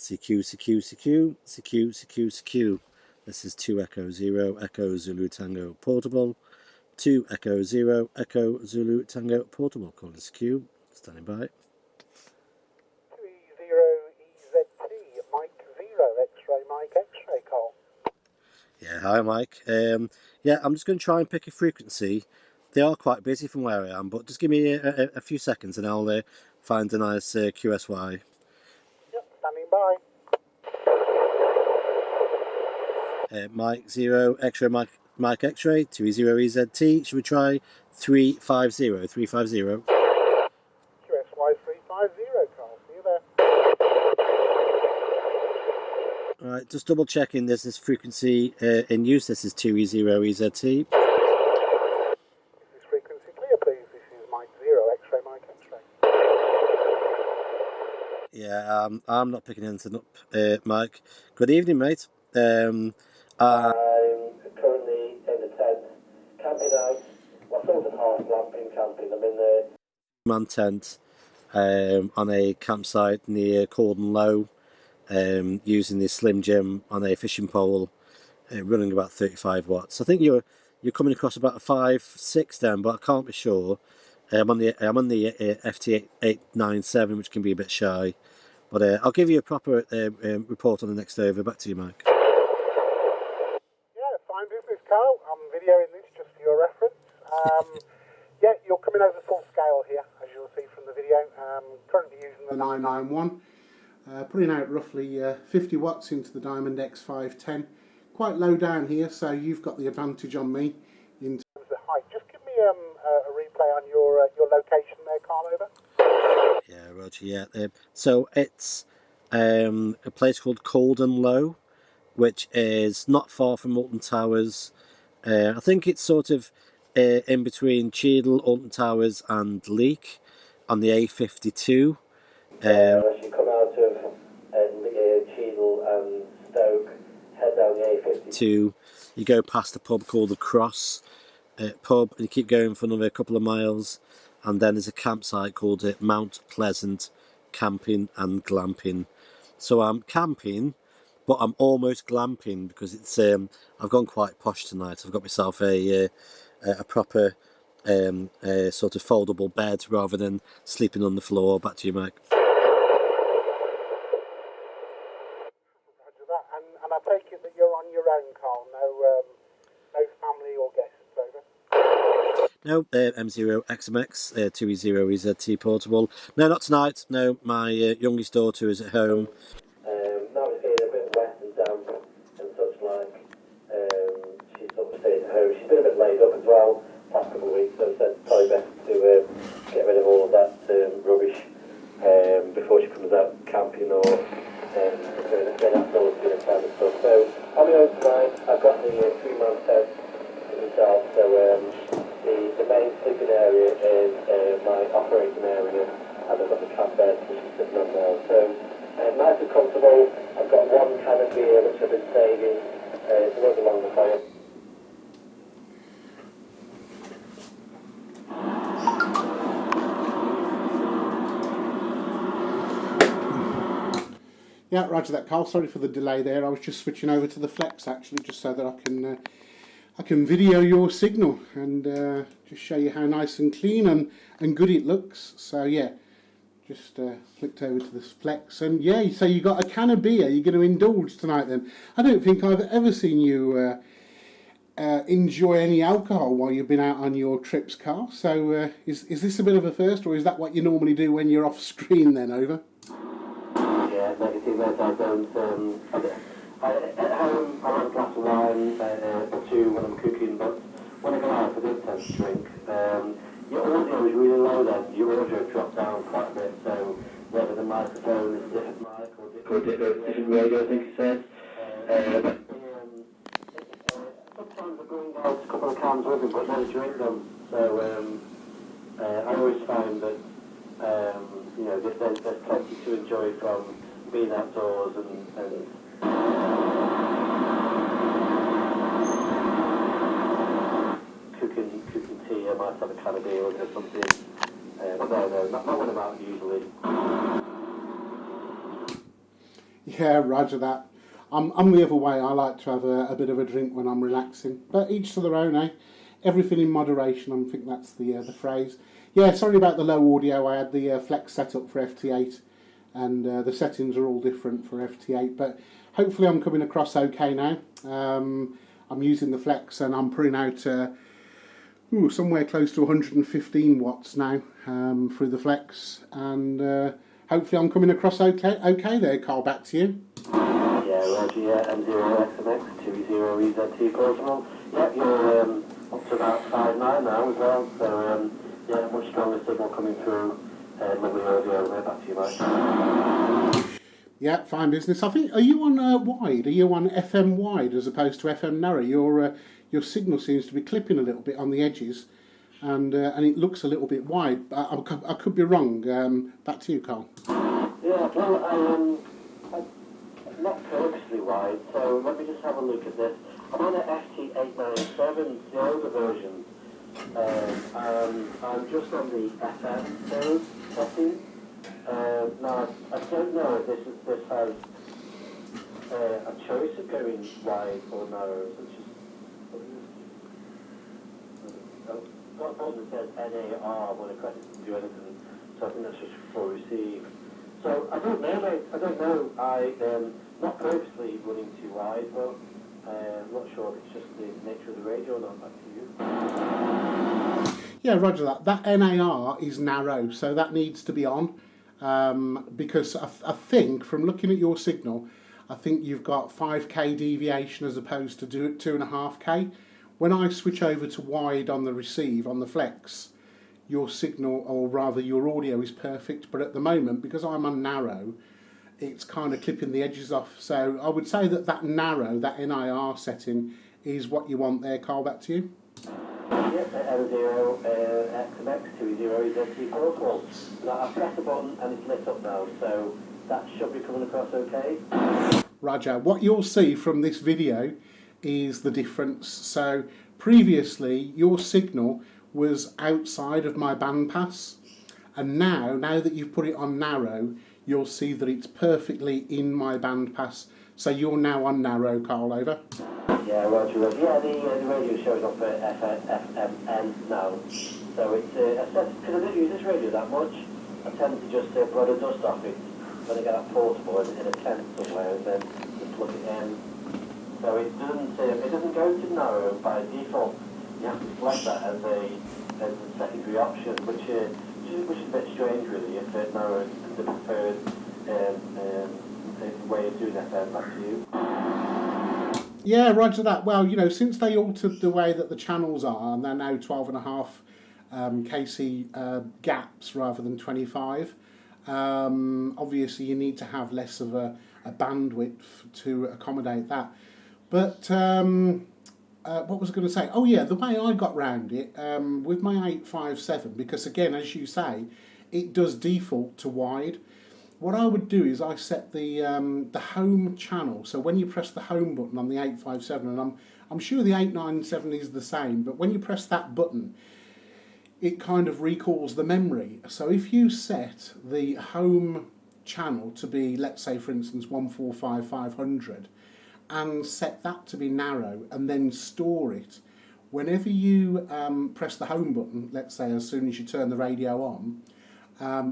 CQ, CQ, CQ, CQ, CQ, CQ. This is 2 Echo 0, Echo Zulu Tango Portable. 2 Echo 0, Echo Zulu Tango Portable. Calling CQ, standing by. 2E0EZT, Mike 0, X-ray, Mike X-ray, call. Yeah, hi Mike. Yeah, I'm just going to try and pick a frequency. They are quite busy from where I am, but just give me a few seconds and I'll find a nice QSY. Yep, standing by. Mike 0, X-ray, Mike X-ray, 2E0EZT. Should we try 350, 350? QSY 350, call. See you there. Alright, just double checking there's this frequency in use. This is 2E0EZT. Is this frequency clear, please? This is Mike 0, X-ray, Mike X-ray. Yeah, I'm not picking anything up, Mike. Good evening, mate. I'm currently in the tent, camping out. Well, sort of half glamping camping. I'm in the man tent on a campsite near Cordon Low, using the Slim Jim on a fishing pole, running about 35 watts. I think you're coming across about a 5.6 then, but I can't be sure. I'm on the FT897, which can be a bit shy, but I'll give you a proper report on the next over. Back to you, Mike. Yeah, fine business, Carl. I'm videoing this just for your reference. Yeah, you're coming over full scale here, as you'll see from the video. Currently using the 991, putting out roughly 50 watts into the Diamond X510. Quite low down here, so you've got the advantage on me in terms of height. Just give me a replay on your location there, Carl, over. Yeah, Roger, yeah. So it's a place called Cordon Low, which is not far from Alton Towers. I think it's sort of in between Cheadle, Alton Towers and Leek on the A52. as you come out of Cheadle and Stoke, head down the A52. You go past a pub called the Cross pub, and you keep going for another couple of miles, and then there's a campsite called Mount Pleasant Camping and Glamping. So I'm camping, but I'm almost glamping because it's I've gone quite posh tonight. I've got myself a proper sort of foldable bed rather than sleeping on the floor. Back to you, Mike. Roger that. And I take it that you're on your own, Carl. No family or guests, over. No, M0XMX, 2E0EZT portable. No, not tonight. No, my youngest daughter is at home. Now it's getting a bit wet and damp and such like. She's sort of staying at home. She's been a bit laid up as well past couple of weeks, so I said it's probably best to get rid of all of that rubbish before she comes out camping or going outdoors doing that kind of stuff. So on my own tonight, I've got the 3-man tent to myself, so the main sleeping area is my operating area, and I've got the camp bed which is sitting on there. So nice and comfortable. I've got one can of beer which I've been saving to run along the fire. Yeah, roger that, Carl. Sorry for the delay there. I was just switching over to the Flex actually, just so that I can video your signal and just show you how nice and clean and good it looks. So yeah, just flicked over to the Flex, and yeah, so you got a can of beer. You're going to indulge tonight then. I don't think I've ever seen you enjoy any alcohol while you've been out on your trips, Carl. So is this a bit of a first, or is that what you normally do when you're off screen then, over? Yeah, negative, I don't. At home, I have a glass of wine or two when I'm cooking, but when I go out, I don't tend to drink. Your audio is really low then. Your audio dropped down quite a bit, so whether the microphone is a different mic or different radio, I think it says. Sometimes I bring out a couple of cans with me, but never drink them. So I always find that there's plenty to enjoy from being outdoors and cooking tea. I might have a can of beer or something. But no, not when I'm out usually. Yeah, roger that. I'm the other way. I like to have a bit of a drink when I'm relaxing. But each to their own, eh? Everything in moderation. I think that's the phrase. Yeah, sorry about the low audio. I had the Flex set up for FT8, and the settings are all different for FT8. But hopefully I'm coming across okay now. I'm using the Flex, and I'm putting out somewhere close to 115 watts now through the Flex, and hopefully I'm coming across okay. Okay there, Carl. Back to you. Yeah, Roger, yeah, M0XMX, 2E0EZT portable. Yeah, you're up to about 5.9 now as well, so yeah, much stronger signal coming through. Lovely audio. Back to you, Mike. Yeah, fine business. I think, are you on wide? Are you on FM wide as opposed to FM narrow? Your signal seems to be clipping a little bit on the edges, and it looks a little bit wide. I could be wrong. Back to you, Carl. Yeah, well, I'm not purposely wide, so let me just have a look at this. I'm on an FT897, the older version. I'm just on the FM mode setting. Now, I don't know if this has a choice of going wide or narrow. It's just, got a button that says NAR when I press it to do anything, so I think that's just for receive. So I don't know, mate. I don't know. I'm not purposely running too wide, but I'm not sure if it's just the nature of the radio or not. Back to you. Yeah, roger that. That NAR is narrow, so that needs to be on. Because I think, from looking at your signal, I think you've got 5k deviation as opposed to 2.5k. When I switch over to wide on the receive, on the Flex, your signal, or rather your audio, is perfect. But at the moment, because I'm on narrow, it's kind of clipping the edges off. So I would say that narrow, that NIR setting, is what you want there. Carl, back to you. Yes, M0XMX 2E0EZT portable. Now I've pressed the button and it's lit up now, so that should be coming across okay. Roger. What you'll see from this video is the difference. So previously your signal was outside of my bandpass, and now that you've put it on narrow, you'll see that it's perfectly in my bandpass. So you're now on narrow, Carl. Over. Yeah, Roger. Yeah, the radio shows up for FMN now. So it's because I don't use this radio that much, I tend to just blow the dust off it when I get that portable in a tent somewhere, and then just plug it in. So it doesn't go to narrow by default. You have to select that as a secondary option, which is a bit strange really. If narrow is the preferred way of doing FM. Back to you. Yeah, roger that. Well, since they altered the way that the channels are, and they're now 12.5 kc gaps rather than 25, obviously you need to have less of a bandwidth to accommodate that. But what was I going to say? Oh yeah, the way I got round it with my 857, because again, as you say, it does default to wide. What I would do is I set the home channel. So when you press the home button on the 857, and I'm sure the 897 is the same, but when you press that button, it kind of recalls the memory. So if you set the home channel to be, let's say for instance 145/500, and set that to be narrow, and then store it, whenever you press the home button, let's say as soon as you turn the radio on,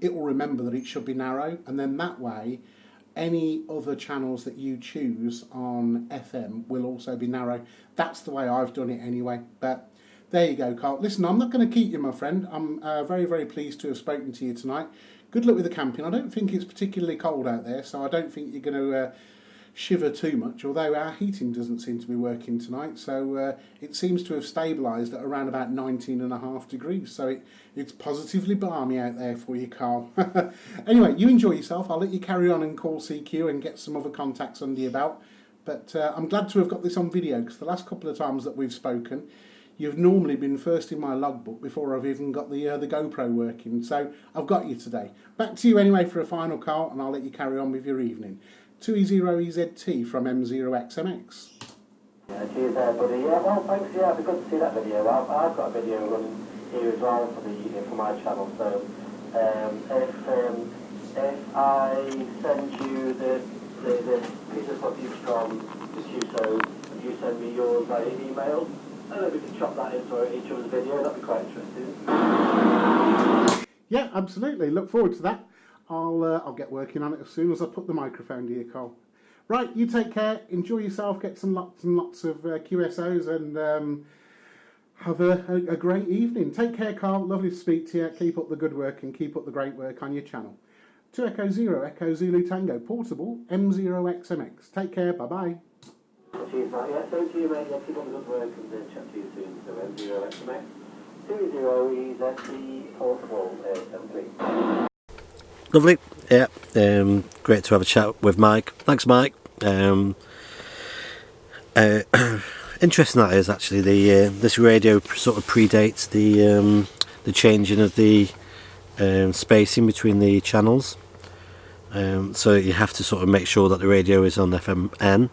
it will remember that it should be narrow, and then that way any other channels that you choose on FM will also be narrow. That's the way I've done it anyway. But there you go, Carl. Listen, I'm not going to keep you, my friend. I'm very, very pleased to have spoken to you tonight. Good luck with the camping. I don't think it's particularly cold out there, so I don't think you're going to shiver too much, although our heating doesn't seem to be working tonight, so it seems to have stabilised at around about 19.5 degrees, so it's positively balmy out there for you, Carl. Anyway, you enjoy yourself. I'll let you carry on and call CQ and get some other contacts under your belt, but I'm glad to have got this on video, because the last couple of times that we've spoken, you've normally been first in my logbook before I've even got the GoPro working, so I've got you today. Back to you anyway for a final, Carl, and I'll let you carry on with your evening. 2E0EZT from M0XMX. Yeah, cheers there, buddy. Yeah, well, thanks. Yeah, it'd be good to see that video. I've got a video running here as well for my channel. So if I send you the the piece of footage from the QSO, and you send me yours via email, and then we can chop that into each other's video. That'd be quite interesting. Yeah, absolutely. Look forward to that. I'll get working on it as soon as I put the microphone to you, Carl. Right, you take care. Enjoy yourself. Get some lots and lots of QSOs, and have a great evening. Take care, Carl. Lovely to speak to you. Keep up the good work and keep up the great work on your channel. 2E0, Echo Zulu Tango, portable, M0XMX. Take care. Bye-bye. Cheers, mate. Yeah, same to you, mate. Yeah, keep up the good work and chat to you soon. So, M0XMX, 2E0EZT, portable, 73. Lovely. Yeah. Great to have a chat with Mike. Thanks, Mike. Interesting that is actually. This radio sort of predates the changing of the spacing between the channels. So you have to sort of make sure that the radio is on FM N